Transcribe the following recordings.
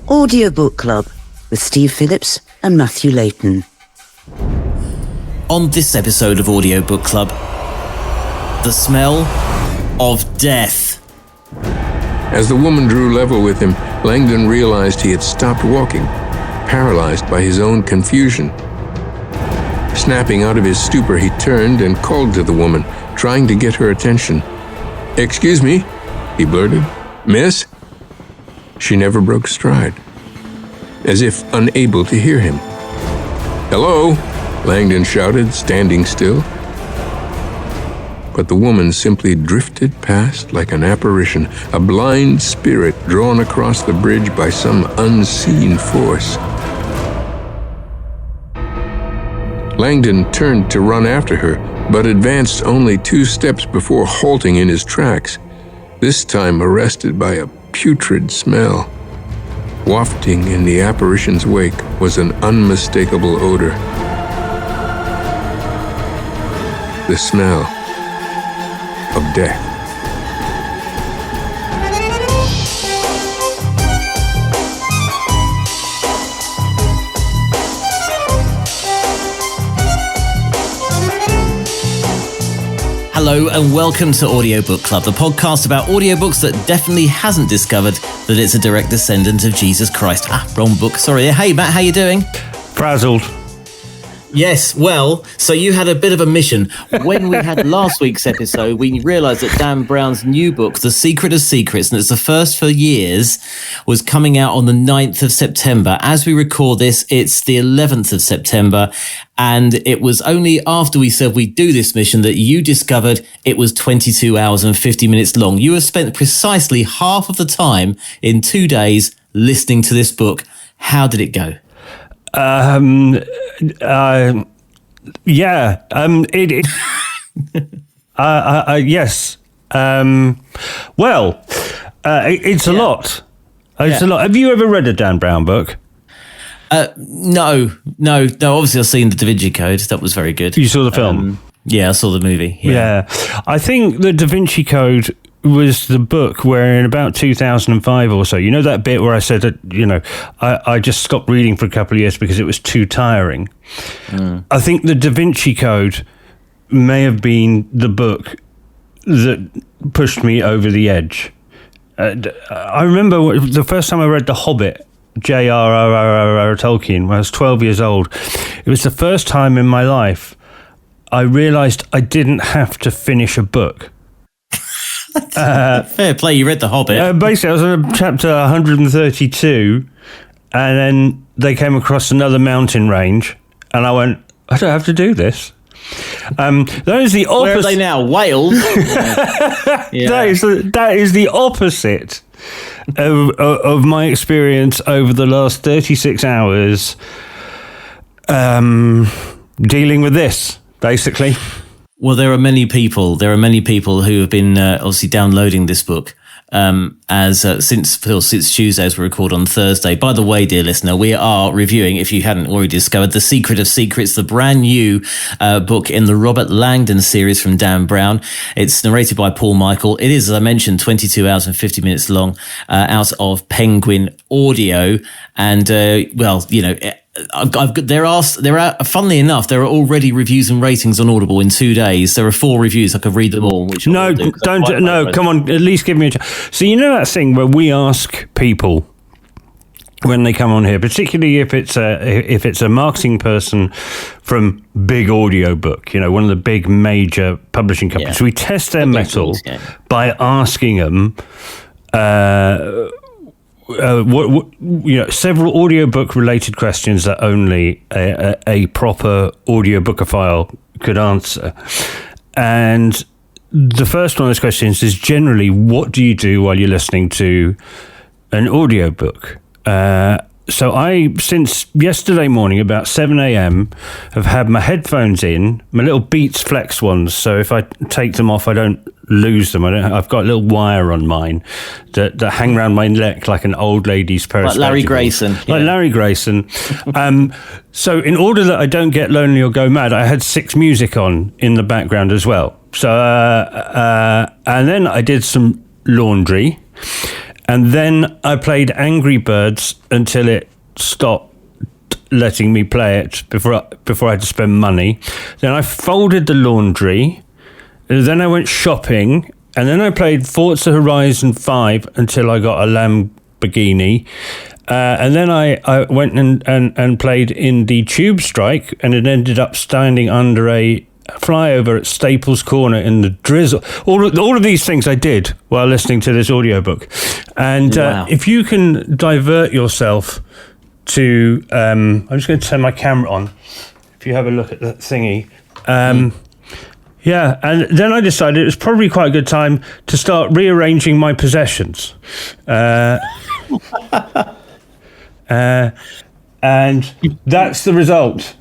Audiobook Club with Steve Phillips and Matthew Layton. On this episode of Audiobook Club, the smell of death. As the woman drew level with him, Langdon realized he had stopped walking, paralyzed by his own confusion. Snapping out of his stupor, he turned and called to the woman, trying to get her attention. "Excuse me," he blurted. "Miss?" She never broke stride, as if unable to hear him. "Hello," Langdon shouted, standing still. But the woman simply drifted past like an apparition, a blind spirit drawn across the bridge by some unseen force. Langdon turned to run after her, but advanced only 2 steps before halting in his tracks, this time arrested by a putrid smell. Wafting in the apparition's wake was an unmistakable odor. The smell of death. Hello and welcome to Audiobook Club, the podcast about audiobooks that definitely hasn't discovered that it's a direct descendant of Jesus Christ. Wrong book, sorry. Hey Matt, how you doing? Frazzled. Yes, well, so you had a bit of a mission. When we had last week's episode, we realised that Dan Brown's new book, The Secret of Secrets, and it's the first for years, was coming out on the 9th of September. As we record this, it's the 11th of September, and it was only after we said we'd do this mission that you discovered it was 22 hours and 50 minutes long. You have spent precisely half of the time in 2 days listening to this book. How did it go? Yes. It's a lot. It's a lot. Have you ever read a Dan Brown book? No. Obviously, I've seen the Da Vinci Code. That was very good. You saw the film? Yeah, I saw the movie. Yeah. I think the Da Vinci Code was the book where in about 2005 or so, you know that bit where I said that, I just stopped reading for a couple of years because it was too tiring. I think the Da Vinci Code may have been the book that pushed me over the edge. I remember the first time I read The Hobbit, J.R.R.R. Tolkien, when I was 12 years old. It was the first time in my life I realised I didn't have to finish a book. Fair play, you read The Hobbit. Basically, I was on chapter 132, and then they came across another mountain range, and I went, I don't have to do this. That is the opposite. Where are they now? Wales? Yeah. That is the opposite of my experience over the last 36 hours dealing with this, basically. Well, there are many people who have been obviously downloading this book since Tuesday, as we record on Thursday. By the way, dear listener, we are reviewing, if you hadn't already discovered, The Secret of Secrets, the brand new book in the Robert Langdon series from Dan Brown. It's narrated by Paul Michael. It is, as I mentioned, 22 hours and 50 minutes long, out of Penguin Audio. And, funnily enough, there are already reviews and ratings on Audible in 2 days. There are 4 reviews. I could read them all. Come on, at least give me a chance. So you know that thing where we ask people when they come on here, particularly if it's a marketing person from big audiobook, one of the big major publishing companies, we test their mettle by asking them several audiobook related questions that only a proper audiobookophile could answer. And the first one of those questions is generally, what do you do while you're listening to an audiobook? So I, since yesterday morning, about 7 a.m, have had my headphones in, my little Beats Flex ones. So if I take them off, I don't lose them. I've got a little wire on mine that hang around my neck like an old lady's pair of spectacles. Larry Grayson. Like Larry Grayson. So in order that I don't get lonely or go mad, I had 6 music on in the background as well. So, and then I did some laundry. And then I played Angry Birds until it stopped letting me play it before I had to spend money. Then I folded the laundry. Then I went shopping. And then I played Forza Horizon 5 until I got a Lamborghini. And then I went and played in the Tube Strike, and it ended up standing under a flyover at Staples Corner in the drizzle. All of these things I did while listening to this audiobook. And Wow. if you can divert yourself to... I'm just going to turn my camera on. If you have a look at that thingy. Yeah, and then I decided it was probably quite a good time to start rearranging my possessions. And that's the result.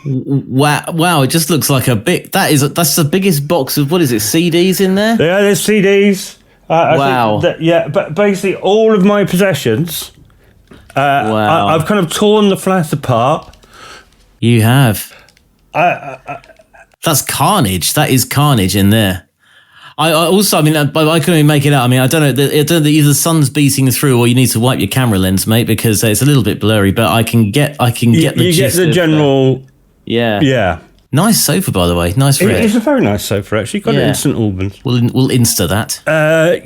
Wow! It just looks like that's the biggest box of, what is it, CDs in there? Yeah, there's CDs. Wow. But basically all of my possessions. Wow! I've kind of torn the flat apart. You have. That's carnage. That is carnage in there. I also, I mean, I couldn't even make it out. I mean, I don't know. Either the sun's beating through, or you need to wipe your camera lens, mate, because it's a little bit blurry. But I can get the You get gist the of, general. yeah. Yeah. Nice sofa, by the way. Nice red. It's a very nice sofa, actually. Got an Yeah. instant Albans. We'll insta that.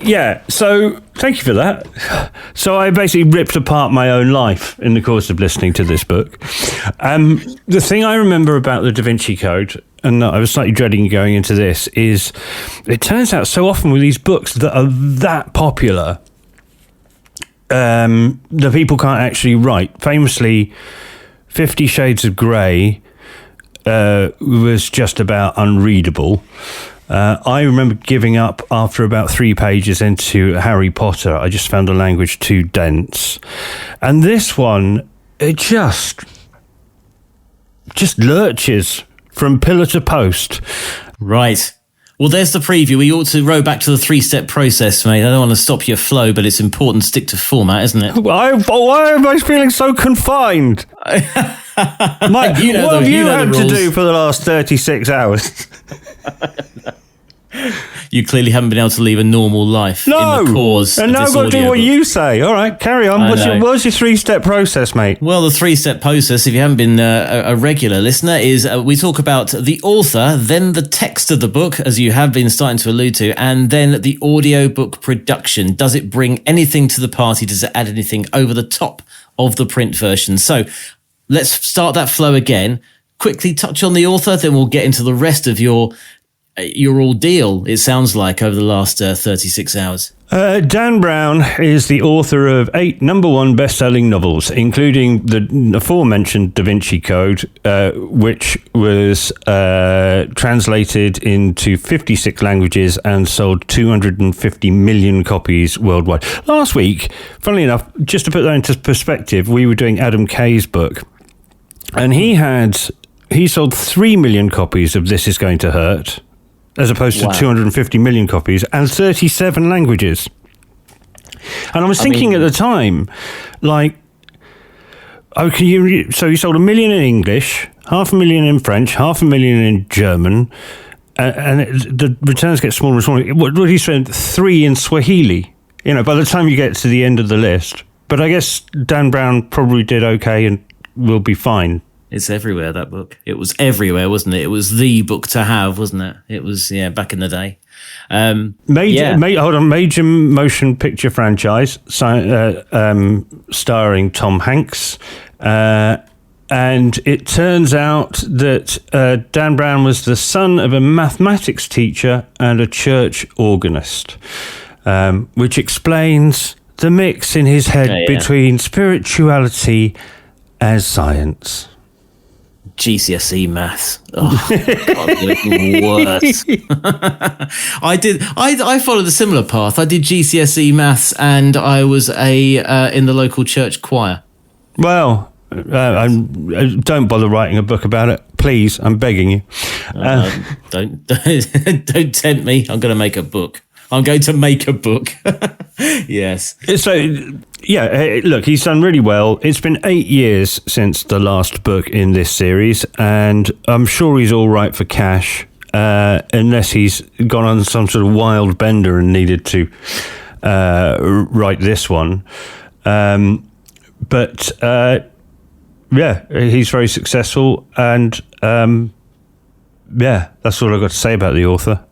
Yeah, so thank you for that. So I basically ripped apart my own life in the course of listening to this book. The thing I remember about the Da Vinci Code, and I was slightly dreading going into this, is it turns out so often with these books that are that popular, the people can't actually write. Famously, 50 Shades of Grey was just about unreadable. I remember giving up after about 3 pages into Harry Potter. I just found the language too dense. And this one, it just lurches from pillar to post. Right. Well, there's the preview. We ought to row back to the 3-step process, mate. I don't want to stop your flow, but it's important to stick to format, isn't it? Why am I feeling so confined? Mike, what have you had to do for the last 36 hours? You clearly haven't been able to leave a normal life No! in the cause And of now I've this got to do what audiobook. you say. All right, carry on. What's your 3-step process, mate? Well, the 3-step process, if you haven't been a regular listener, is we talk about the author, then the text of the book, as you have been starting to allude to, and then the audiobook production. Does it bring anything to the party? Does it add anything over the top of the print version? So let's start that flow again. Quickly touch on the author, then we'll get into the rest of your ordeal, it sounds like, over the last 36 hours. Dan Brown is the author of 8 number-one best-selling novels, including the aforementioned Da Vinci Code, which was translated into 56 languages and sold 250 million copies worldwide. Last week, funnily enough, just to put that into perspective, we were doing Adam Kay's book, and he sold 3 million copies of This Is Going to Hurt, as opposed to 250 million copies, and 37 languages. And I was thinking at the time, like, okay, so he sold 1 million in English, 500,000 in French, 500,000 in German, and the returns get smaller and smaller. What did he spend? 3 in Swahili, by the time you get to the end of the list. But I guess Dan Brown probably did okay and will be fine. It's everywhere, that book. It was everywhere, wasn't it? It was the book to have, wasn't it? It was, back in the day. Major motion picture franchise, starring Tom Hanks. And it turns out that Dan Brown was the son of a mathematics teacher and a church organist, which explains the mix in his head between spirituality and science. GCSE maths. Oh, God, the worst. I followed a similar path. I did GCSE maths, and I was in the local church choir. Well, don't bother writing a book about it, please. I'm begging you. Don't tempt me. I'm going to make a book. Yes. So, look, he's done really well. It's been 8 years since the last book in this series, and I'm sure he's all right for cash, unless he's gone on some sort of wild bender and needed to write this one. But he's very successful, and that's all I've got to say about the author.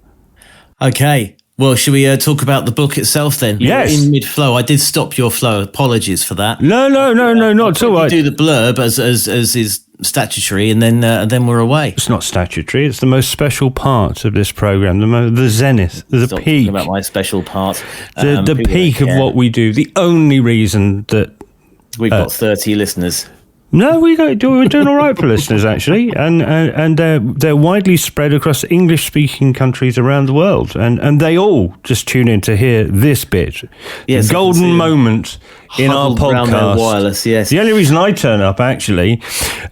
Okay. Well, should we talk about the book itself then? Yes. You're in mid-flow. I did stop your flow. Apologies for that. No, not at all. You do the blurb as is statutory, and then we're away. It's not statutory. It's the most special part of this program, the zenith, the Stop peak. talking about my special part. The peak of what we do. The only reason that we've got 30 listeners. No, we're doing all right for listeners, actually, and they're widely spread across English-speaking countries around the world, and they all just tune in to hear this bit, the golden moment in our podcast. Wireless, yes. The only reason I turn up, actually,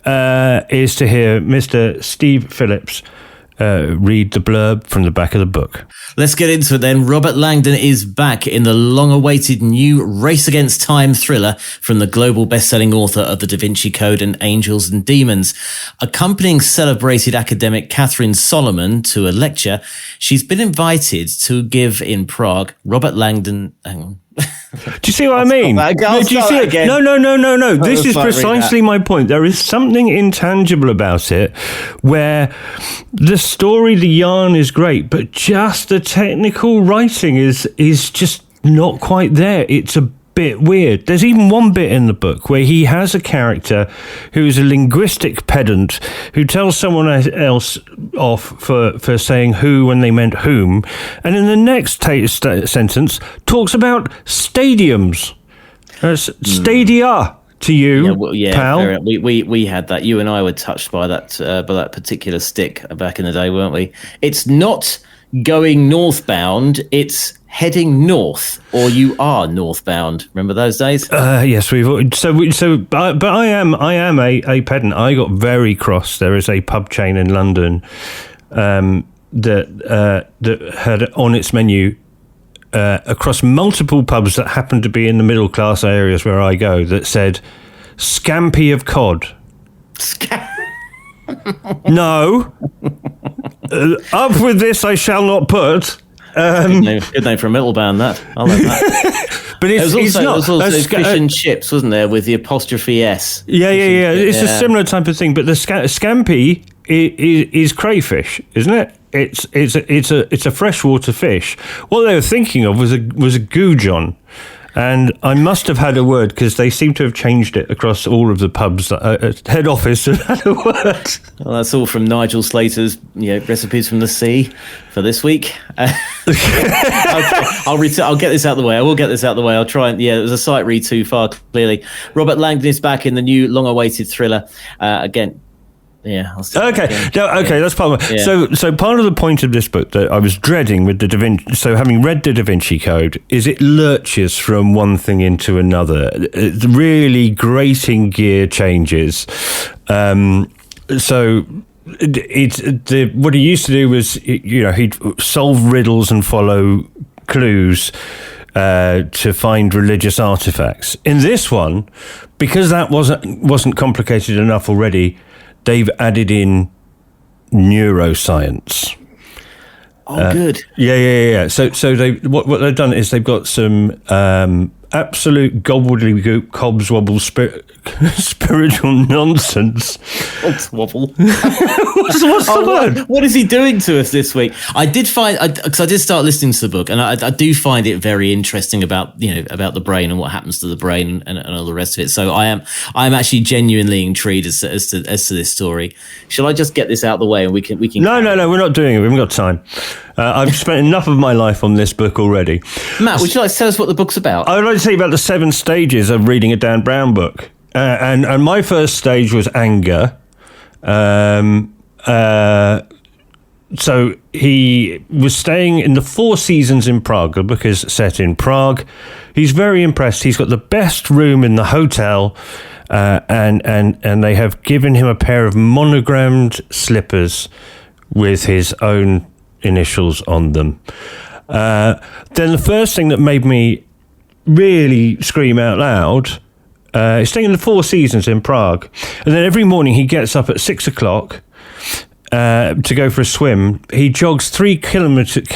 is to hear Mr. Steve Phillips read the blurb from the back of the book. Let's get into it then. Robert Langdon is back in the long-awaited new Race Against Time thriller from the global best-selling author of The Da Vinci Code and Angels and Demons. Accompanying celebrated academic Catherine Solomon to a lecture she's been invited to give in Prague, Robert Langdon... Hang on. Do you see what I mean? Do you see it? Again. No. This is precisely my point. There is something intangible about it where the story, the yarn is great, but just the technical writing is just not quite there. It's a bit weird. There's even one bit in the book where he has a character who is a linguistic pedant who tells someone else off for saying who when they meant whom, and in the next sentence talks about stadiums. Stadia to you, pal. We had that. You and I were touched by that particular stick back in the day, weren't we? It's not going northbound, it's heading north, or you are northbound. Remember those days? Yes, but I am a pedant. I got very cross. There is a pub chain in London that had on its menu across multiple pubs that happened to be in the middle class areas where I go that said "Scampi of cod." No, up with this I shall not put. Good name for a metal band, that. I like that. But there was also fish and chips, wasn't there, with the apostrophe S? Yeah. It's a similar type of thing, but the scampi is crayfish, isn't it? It's a freshwater fish. What they were thinking of was a goujon. And I must have had a word because they seem to have changed it across all of the pubs. Head office have had a word. Well, that's all from Nigel Slater's recipes from the sea for this week. I'll get this out of the way. I will get this out of the way. I'll try and it was a sight read too far. Clearly, Robert Langdon is back in the new long-awaited thriller again. Yeah. Okay. That's part of it. Yeah. So part of the point of this book that I was dreading with the Da Vinci, so having read the Da Vinci Code, is it lurches from one thing into another. It's really grating gear changes. So what he used to do was, he'd solve riddles and follow clues to find religious artifacts. In this one, because that wasn't complicated enough already, they've added in neuroscience. Oh, good. Yeah. So they what they've done is they've got some absolute gobbledygook, cobswobble spiritual nonsense. Cobswobble. What's the word? What is he doing to us this week? I did find, because I did start listening to the book, and I do find it very interesting about the brain and what happens to the brain and all the rest of it. So I am actually genuinely intrigued as to this story. Shall I just get this out of the way and we can? No, we're not doing it. We haven't got time. I've spent enough of my life on this book already. Matt, would you like to tell us what the book's about? I would like to tell you about the 7 stages of reading a Dan Brown book. And my first stage was anger. So he was staying in the Four Seasons in Prague. The book is set in Prague. He's very impressed. He's got the best room in the hotel, and they have given him a pair of monogrammed slippers with his own initials on them. Then the first thing that made me really scream out loud, he's staying in the Four Seasons in Prague, and then every morning he gets up at 6 o'clock to go for a swim. He jogs 3 kilometers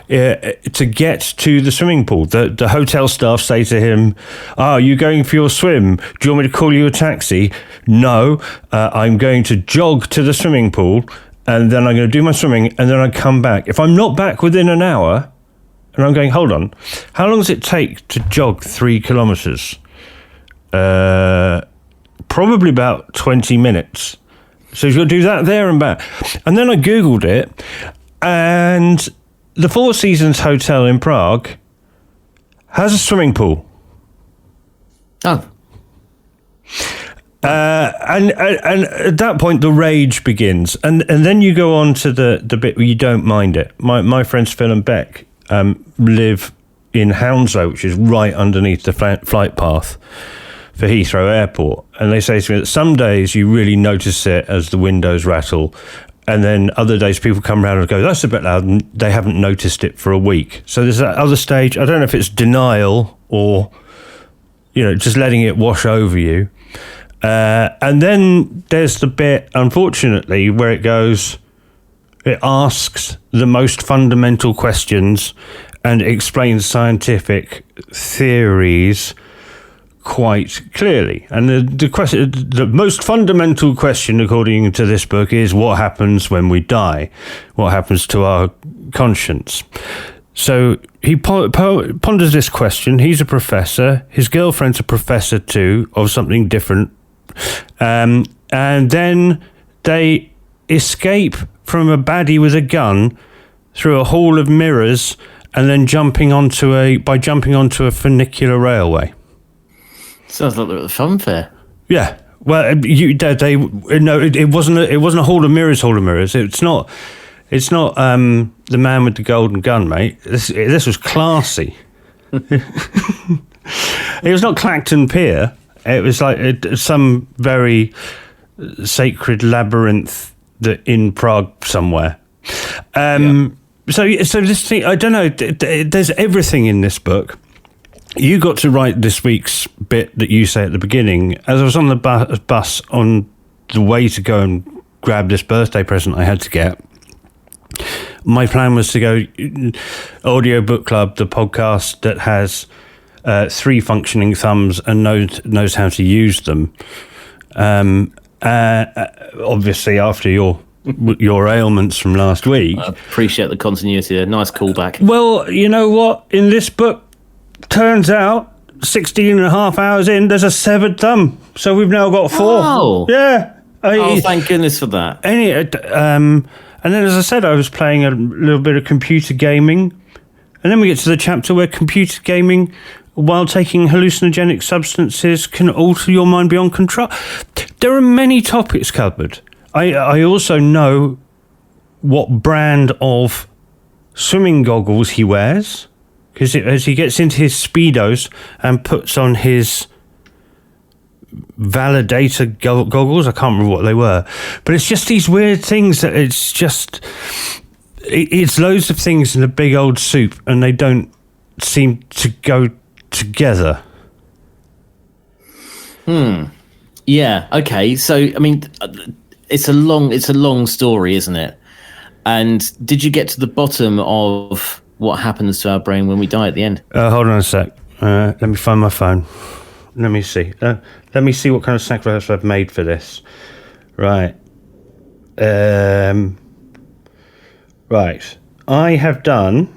to get to the swimming pool. The hotel staff say to him, "Are you going for your swim? Do you want me to call you a taxi?" "No, I'm going to jog to the swimming pool, and then I'm going to do my swimming, and then I come back. If I'm not back within an hour," and I'm going, "Hold on, how long does it take to jog 3 kilometres?" Probably about 20 minutes. So you'll do that there and back. And then I Googled it, and the Four Seasons Hotel in Prague has a swimming pool. Oh. And at that point, the rage begins. And then you go on to the bit where you don't mind it. My friends Phil and Beck live in Hounslow, which is right underneath the flight path for Heathrow Airport, and they say to me that some days you really notice it as the windows rattle, and then other days people come around and go, "That's a bit loud," and they haven't noticed it for a week. So there's that other stage. I don't know if it's denial or, just letting it wash over you. And then there's the bit, unfortunately, where it asks the most fundamental questions and explains scientific theories quite clearly. And the most fundamental question, according to this book, is what happens when we die? What happens to our conscience? So he ponders this question. He's a professor. His girlfriend's a professor too, of something different. And then they escape from a baddie with a gun through a hall of mirrors, and then jumping onto a funicular railway. Sounds like a fun fair. Yeah. Well, it wasn't a hall of mirrors. It's not the man with the golden gun, mate. This was classy. It was not Clacton Pier. It was like some very sacred labyrinth in Prague somewhere. So this thing, I don't know. There's everything in this book. You got to write this week's bit that you say at the beginning. As I was on the bus on the way to go and grab this birthday present I had to get, my plan was to go Audiobook Club, the podcast that has 3 functioning thumbs and knows how to use them. Obviously, after your ailments from last week. I appreciate the continuity there. Nice callback. Well, you know what? In this book, turns out 16 and a half hours in, there's a severed thumb. So we've now got 4. Oh. Yeah. Thank goodness for that. And then, as I said, I was playing a little bit of computer gaming. And then we get to the chapter where computer gaming, while taking hallucinogenic substances, can alter your mind beyond control. There are many topics covered. I also know what brand of swimming goggles he wears, because as he gets into his Speedos and puts on his validator goggles, I can't remember what they were, but it's just these weird things that it's loads of things in a big old soup, and they don't seem to go together. Yeah. Okay. So, I mean, it's a long story, isn't it? And did you get to the bottom of what happens to our brain when we die at the end? Hold on a sec. Let me find my phone. Let me see. Let me see what kind of sacrifice I've made for this. Right. Right. I have done.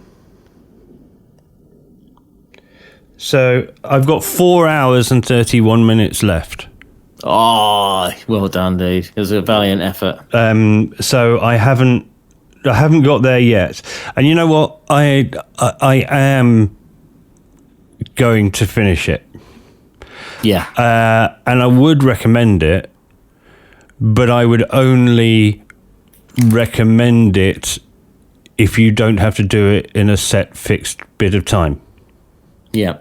So I've got 4 hours and 31 minutes left. Oh, well done, dude. It was a valiant effort. So I haven't got there yet. And you know what? I am going to finish it. Yeah. And I would recommend it, but I would only recommend it if you don't have to do it in a set fixed bit of time. Yeah.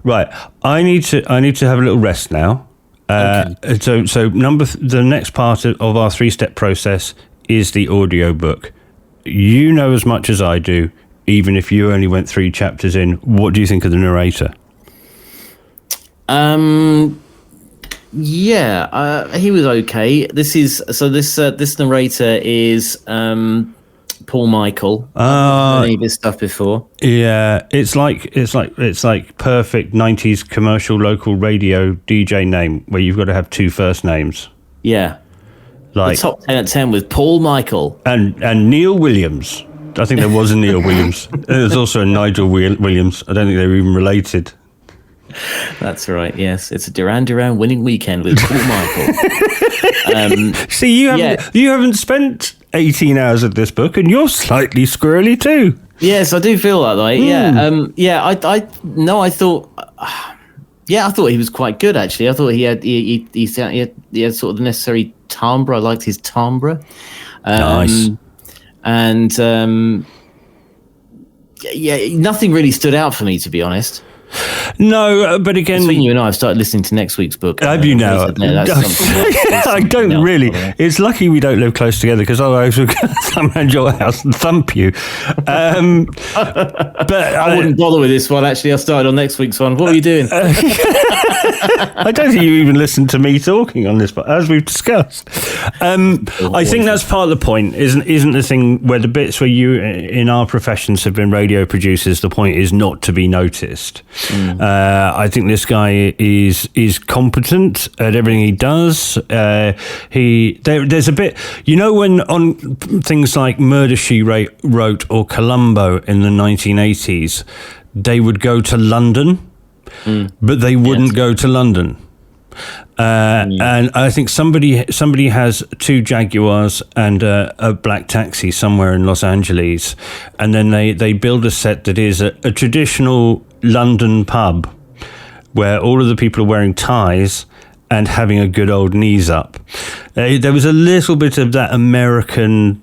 Right. I need to have a little rest now. Okay. So the next part of our 3-step process is the audiobook. You know as much as I do, even if you only went 3 chapters in. What do you think of the narrator? Yeah, he was okay. This narrator is Paul Michael. Any of his stuff before. Yeah, it's like perfect 90s commercial local radio DJ name where you've got to have two first names. Yeah. Like the top 10 at 10 with Paul Michael. And Neil Williams. I think there was a Neil Williams. There's also a Nigel Williams. I don't think they were even related. That's right, yes. It's a Duran Duran winning weekend with Paul Michael. See, you haven't spent 18 hours of this book, and you're slightly squirrely too. Yes, I do feel that way. Yeah, I thought he was quite good actually. I thought he had sort of the necessary timbre. I liked his timbre. Nice. And nothing really stood out for me, to be honest. No, but again, between you and I, I've started listening to next week's book. Have you now? I don't really. It's lucky we don't live close together because otherwise we'd come around your house and thump you. But I wouldn't bother with this one. Actually, I started on next week's one. What are you doing? I don't think you even listened to me talking on this, but as we've discussed, I think that's part of the point. Isn't the thing where the bits where you in our professions have been radio producers? The point is not to be noticed. I think this guy is competent at everything he does. There's a bit, when on things like Murder, She Wrote or Columbo in the 1980s, they would go to London, but they wouldn't go to London. And I think somebody has two Jaguars and a black taxi somewhere in Los Angeles, and then they build a set that is a traditional London pub where all of the people are wearing ties and having a good old knees up. There was a little bit of that American.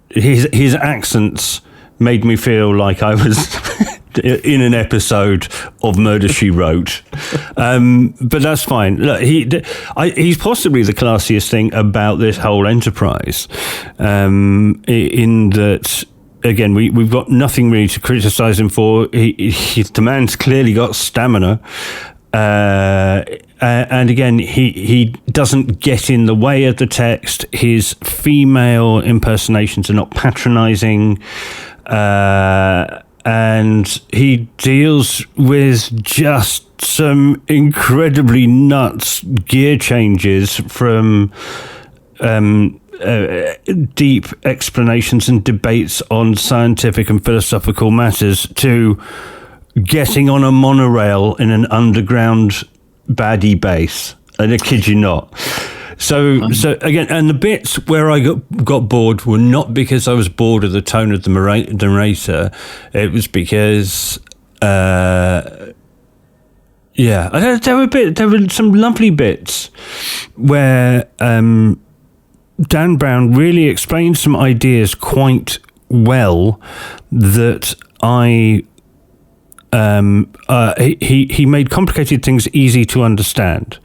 His accents made me feel like I was in an episode of Murder, She Wrote. But that's fine. Look, he's possibly the classiest thing about this whole enterprise, in that, again, we've got nothing really to criticise him for. The man's clearly got stamina. And again, he doesn't get in the way of the text. His female impersonations are not patronising. And he deals with just some incredibly nuts gear changes from deep explanations and debates on scientific and philosophical matters to getting on a monorail in an underground baddie base. And I kid you not. So again, and the bits where I got bored were not because I was bored of the tone of the narrator. It was because, there were some lovely bits where Dan Brown really explained some ideas quite well that he made complicated things easy to understand.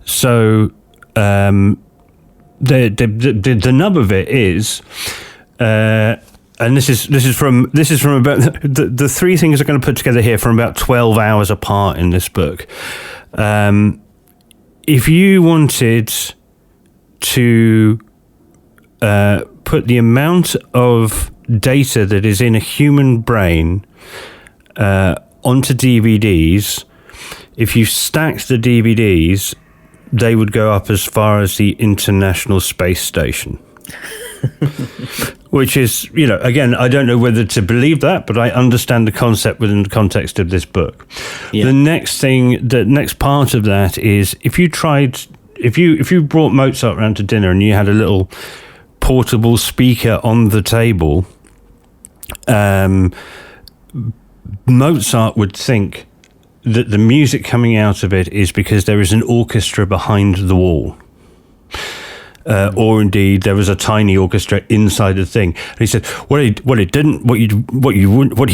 So the nub of it is, and this is from about the three things I'm going to put together here from about 12 hours apart in this book. If you wanted to put the amount of data that is in a human brain onto DVDs, if you stacked the DVDs, they would go up as far as the International Space Station. Which is, again, I don't know whether to believe that, but I understand the concept within the context of this book. Yeah. The next part of that is if you brought Mozart around to dinner and you had a little portable speaker on the table, Mozart would think that the music coming out of it is because there is an orchestra behind the wall. Or indeed, there was a tiny orchestra inside the thing. And he said, what he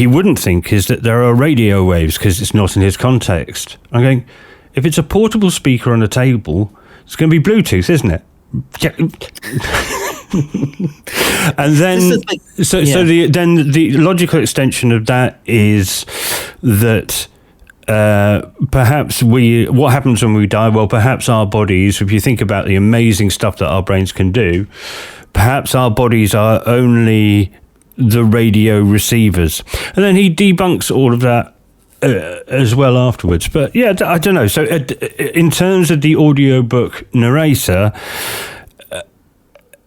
wouldn't think is that there are radio waves because it's not in his context. I'm going, if it's a portable speaker on a table, it's going to be Bluetooth, isn't it? Yeah. And then, the logical extension of that is that perhaps what happens when we die? Well, perhaps our bodies, if you think about the amazing stuff that our brains can do, perhaps our bodies are only the radio receivers. And then he debunks all of that as well afterwards. But yeah, I don't know. So in terms of the audiobook narrator,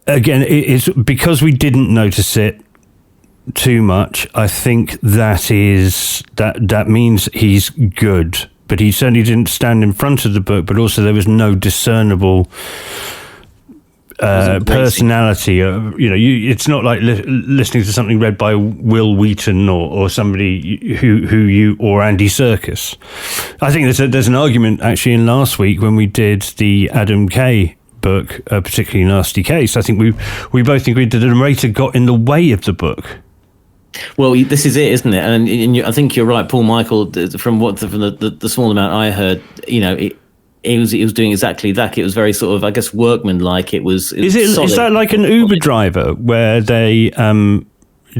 again, it's because we didn't notice it too much. I think that means he's good. But he certainly didn't stand in front of the book, but also there was no discernible personality. It's not like listening to something read by Will Wheaton or somebody who or Andy Serkis. I think there's an argument actually in last week when we did the Adam Kay book, a particularly nasty case. I think we both agreed that the narrator got in the way of the book. Well, this is it, isn't it? And I think you're right, Paul Michael. From the small amount I heard, he was doing exactly that. It was very sort of, I guess, workmanlike. Is that like an Uber driver where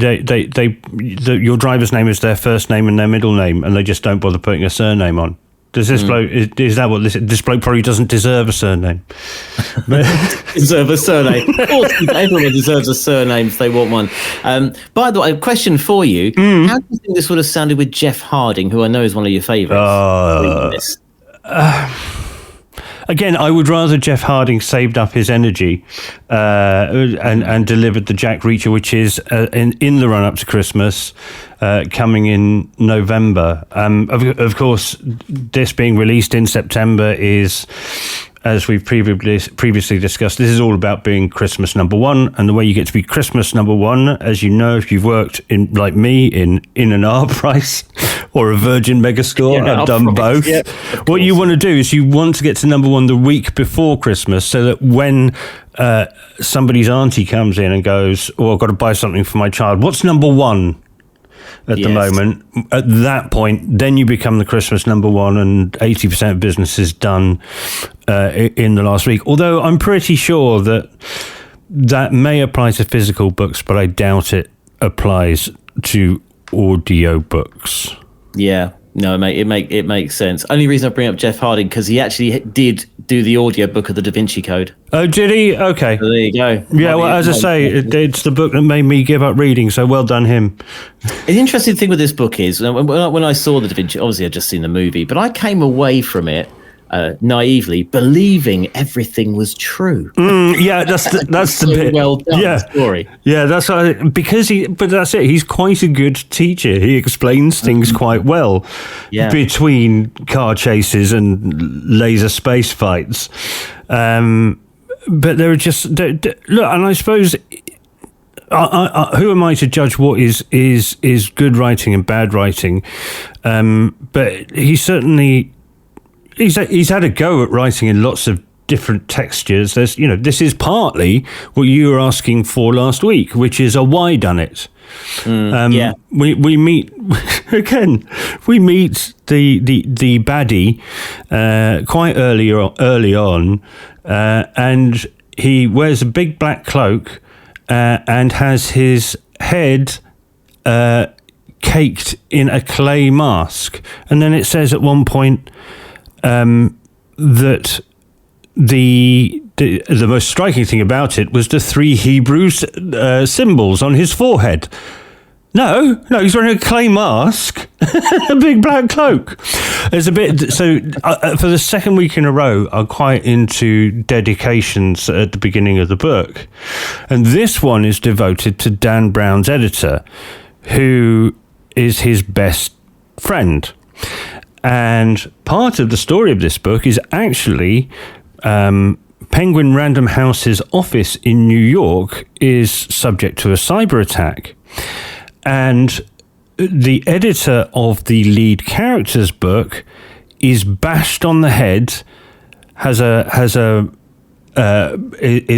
your driver's name is their first name and their middle name, and they just don't bother putting a surname on? Does this bloke, is that what this bloke probably doesn't deserve a surname? Deserve a surname. Of course, everyone deserves a surname if they want one. By the way, a question for you. How do you think this would have sounded with Jeff Harding, who I know is one of your favourites? Again, I would rather Jeff Harding saved up his energy and delivered the Jack Reacher, which is in the run-up to Christmas, coming in November. Of course, this being released in September is, as we've previously discussed, this is all about being Christmas number one. And the way you get to be Christmas number one, as you know, if you've worked in, like me, in an R-Price or a Virgin Megastore, I've done both. Yeah, what you want to do is you want to get to number one the week before Christmas, so that when somebody's auntie comes in and goes, "Oh, I've got to buy something for my child. What's number one?" At the moment, at that point, then you become the Christmas number one, and 80% of business is done in the last week. Although I'm pretty sure that may apply to physical books, but I doubt it applies to audiobooks. Yeah, no, it makes sense. Only reason I bring up Jeff Harding because he actually did do the audiobook of the Da Vinci Code. Oh, did he? Okay. So there you go. Yeah, well, as I say, it's the book that made me give up reading, so well done him. The interesting thing with this book is, when I saw the Da Vinci, obviously I'd just seen the movie, but I came away from it naively believing everything was true. Yeah, that's the bit. Well done story. Yeah, that's but that's it. He's quite a good teacher. He explains things quite well between car chases and laser space fights. But there are just look, and I suppose. Who am I to judge what is good writing and bad writing? But he certainly. He's had a go at writing in lots of different textures. There's, this is partly what you were asking for last week, which is a why done it. We meet again. We meet the baddie quite early on, and he wears a big black cloak and has his head caked in a clay mask. And then it says at one point. That the most striking thing about it was the 3 Hebrew symbols on his forehead. No, he's wearing a clay mask, a big black cloak. There's a bit. So for the second week in a row, I'm quite into dedications at the beginning of the book, and this one is devoted to Dan Brown's editor, who is his best friend. And part of the story of this book is actually Penguin Random House's office in New York is subject to a cyber attack. And the editor of the lead character's book is bashed on the head, is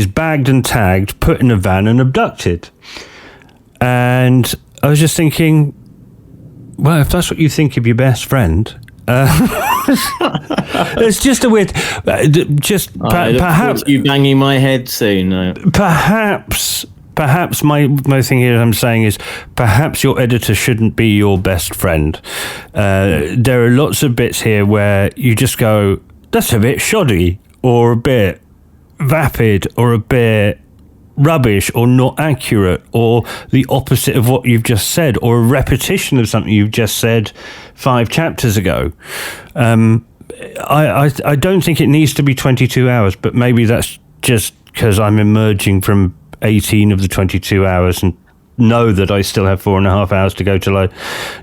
bagged and tagged, put in a van and abducted. And I was just thinking, well, if that's what you think of your best friend... it's just a weird. Perhaps you banging my head soon. Perhaps my thing here I'm saying is perhaps your editor shouldn't be your best friend. There are lots of bits here where you just go, that's a bit shoddy, or a bit vapid, or a bit rubbish or not accurate or the opposite of what you've just said or a repetition of something you've just said 5 chapters ago. I don't think it needs to be 22 hours, but maybe that's just because I'm emerging from 18 of the 22 hours and know that I still have 4.5 hours to go till I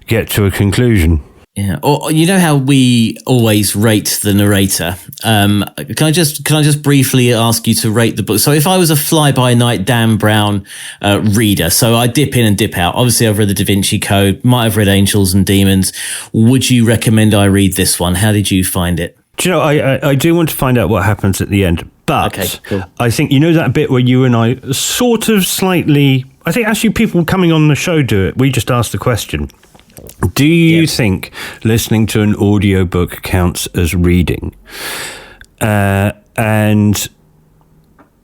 get to a conclusion. Yeah, or you know how we always rate the narrator. Can I just briefly ask you to rate the book? So if I was a fly-by-night Dan Brown reader, so I dip in and dip out. Obviously, I've read the Da Vinci Code, might have read Angels and Demons. Would you recommend I read this one? How did you find it? Do you know, I do want to find out what happens at the end, but okay, cool. I think, you know that bit where you and I sort of slightly, I think actually people coming on the show do it. We just asked the question. Do you think listening to an audiobook counts as reading? And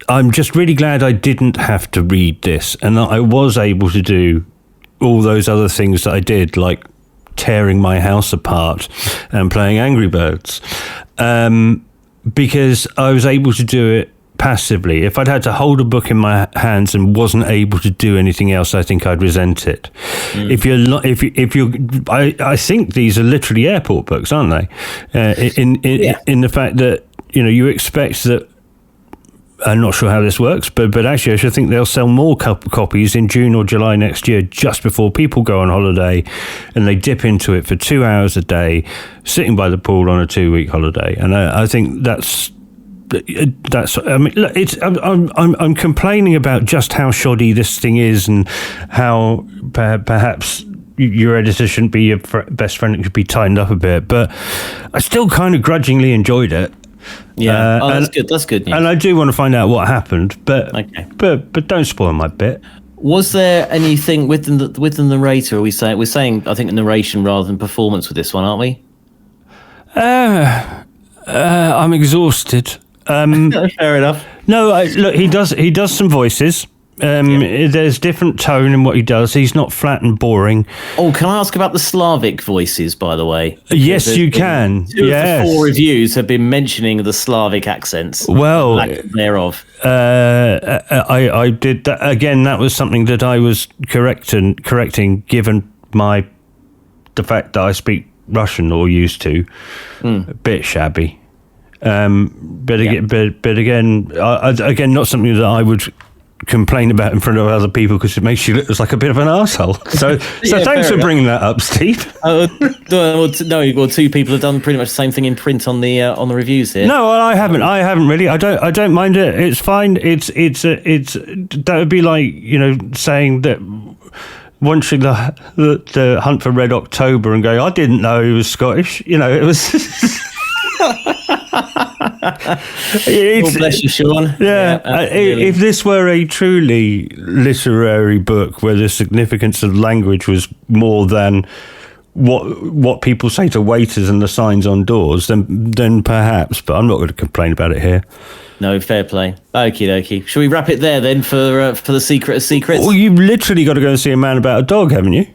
I'm just really glad I didn't have to read this and that I was able to do all those other things that I did, like tearing my house apart and playing Angry Birds, because I was able to do it passively. If I'd had to hold a book in my hands and wasn't able to do anything else, I think I'd resent it. I think these are literally airport books, aren't they? In the fact that, you know, you expect that. I'm not sure how this works, but actually I should think they'll sell more copies in June or July next year, just before people go on holiday and they dip into it for 2 hours a day, sitting by the pool on a 2-week holiday. And I think that's. I mean, look, I'm complaining about just how shoddy this thing is and how perhaps your editor shouldn't be your best friend. It could be tightened up a bit, but I still kind of grudgingly enjoyed it. Yeah, that's good. That's good news. And I do want to find out what happened, but don't spoil my bit. Was there anything with the narrator? We're saying I think narration rather than performance with this one, aren't we? I'm exhausted. Fair enough. No, look, he does some voices. There's different tone in what he does. He's not flat and boring. Oh, can I ask about the Slavic voices, by the way? Yes, you can. Two of the 4 reviews have been mentioning the Slavic accents. Well, thereof. I did that again. That was something that I was correcting, given the fact that I speak Russian or used to. A bit shabby. But again, not something that I would complain about in front of other people because it makes you look like a bit of an arsehole. So thanks for bringing that up, Steve. No, 2 people have done pretty much the same thing in print on the reviews here. No, I haven't really. I don't mind it. It's fine. It's that would be like, you know, saying that watching the Hunt for Red October and going, I didn't know he was Scottish. You know, it was. Bless you, Sean. Yeah, if this were a truly literary book where the significance of language was more than what people say to waiters and the signs on doors, then perhaps. But I'm not going to complain about it here. No, fair play. Okie dokie. Shall we wrap it there then for the secret of secrets? Well, you've literally got to go and see A Man About a Dog, haven't you?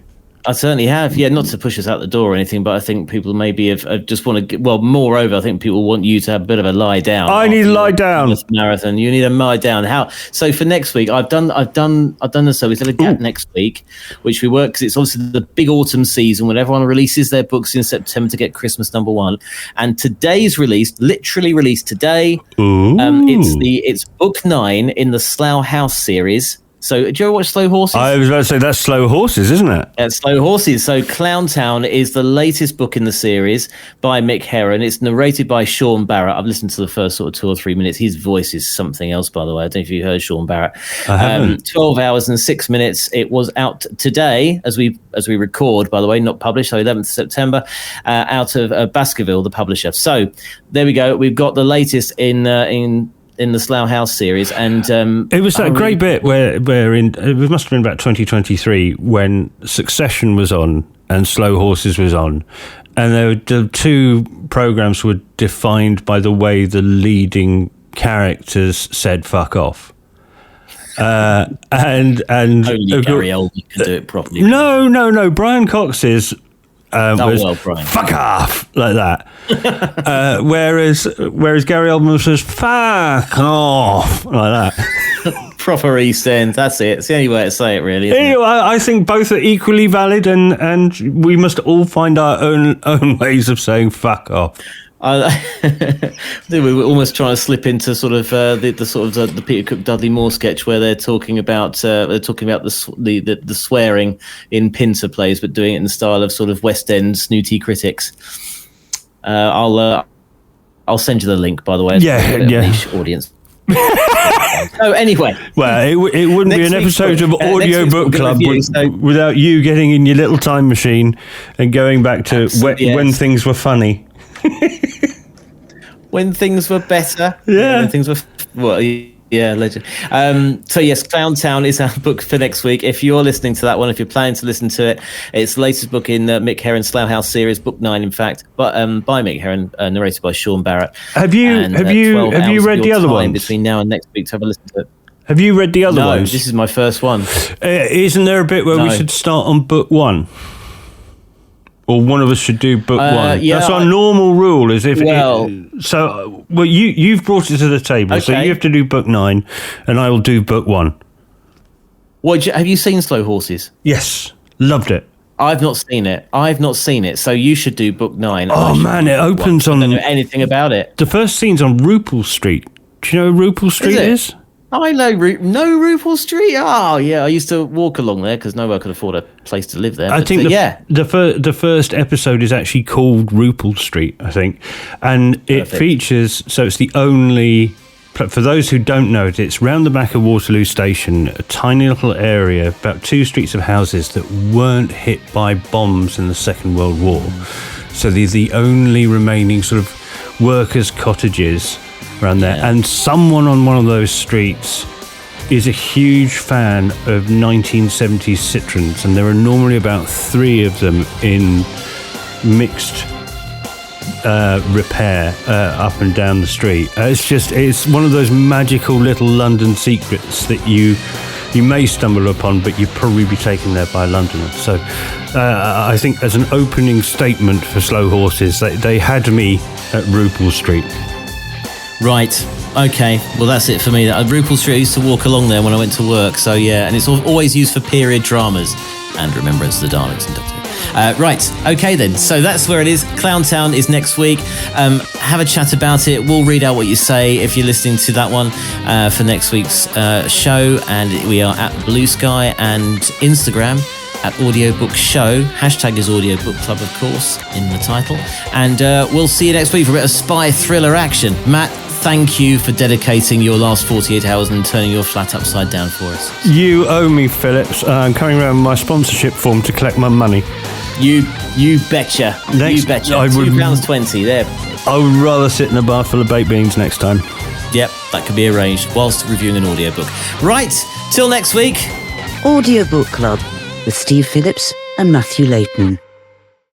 I certainly have. Yeah, not to push us out the door or anything, but I think people maybe have just want to. Well, moreover, I think people want you to have a bit of a lie down. I need to lie down. Marathon. You need a lie down. How? So for next week, I've done this. So we've got a gap next week, which we work because it's obviously the big autumn season when everyone releases their books in September to get Christmas #1. And today's released, literally released today. It's book 9 in the Slough House series. So, do you ever watch Slow Horses? I was about to say, that's Slow Horses, isn't it? Slow Horses. So, Clowntown is the latest book in the series by Mick Herron. It's narrated by Sean Barrett. I've listened to the first sort of 2 or 3 minutes. His voice is something else, by the way. I don't know if you heard Sean Barrett. I haven't. 12 hours and 6 minutes. It was out today, as we record, by the way, not published, so 11th September, out of Baskerville, the publisher. So, there we go. We've got the latest in the Slough House series, and it was that great bit where it must have been about 2023 when Succession was on and Slow Horses was on, and the 2 programs were defined by the way the leading characters said "fuck off." And only Gary Oldman can do it properly. No. Brian Cox's. Was Brian. Fuck off, like that. Whereas Gary Oldman says fuck off, like that. Proper East End. That's it. It's the only way to say it, really. Isn't it? I think both are equally valid, and we must all find our own ways of saying "fuck off." I think we were almost trying to slip into sort of the Peter Cook Dudley Moore sketch where they're talking about the swearing in Pinter plays, but doing it in the style of sort of West End snooty critics. I'll send you the link, by the way. Yeah. Niche audience. So anyway, well, it wouldn't be an episode of Audiobook Club without you getting in your little time machine and going back to when things were funny. When things were better. Yeah. When things were legend. So yes, Clown Town is our book for next week. If you're listening to that one, if you're planning to listen to it, it's the latest book in Mick Herron's Slough House series, book 9, in fact, but by Mick Herron, narrated by Sean Barrett. Have you read the other ones between now and next week to have a listen to it? Have you read the other ones? No, this is my first one. Isn't there a bit where we should start on book 1? Or one of us should do book 1. Yeah, that's our normal rule. You've brought it to the table, so you have to do book 9, and I will do book 1. Have you seen Slow Horses? Yes, loved it. I've not seen it. So you should do book 9. Oh man, it opens on. I don't know anything about it. The first scene's on Rupel Street. Do you know where Rupel Street is? I know Rupel Street. Oh, yeah. I used to walk along there because no one could afford a place to live there. I think the first episode is actually called Rupel Street, I think. And it features, so it's the only, for those who don't know it, it's round the back of Waterloo Station, a tiny little area, about 2 streets of houses that weren't hit by bombs in the Second World War. So they're the only remaining sort of workers' cottages around there, and someone on one of those streets is a huge fan of 1970s Citroens, and there are normally about 3 of them in mixed repair up and down the street. It's one of those magical little London secrets that you may stumble upon, but you'd probably be taken there by a Londoner. So I think as an opening statement for Slow Horses, they had me at Rupel Street. Right. Okay. Well, that's it for me. Rupel Street, I used to walk along there when I went to work. So, yeah. And it's always used for period dramas and Remembrance of the Daleks and Doctor Who. Right. Okay, then. So that's where it is. Clown Town is next week. Have a chat about it. We'll read out what you say if you're listening to that one for next week's show. And we are at Blue Sky and Instagram at Audiobook Show. Hashtag is Audiobook Club, of course, in the title. And we'll see you next week for a bit of spy thriller action. Matt, thank you for dedicating your last 48 hours and turning your flat upside down for us. You owe me, Phillips. I'm coming around with my sponsorship form to collect my money. You betcha. You betcha. £2.20 there. I would rather sit in a bar full of baked beans next time. Yep, that can be arranged whilst reviewing an audiobook. Right, till next week. Audiobook Club with Steve Phillips and Matthew Layton.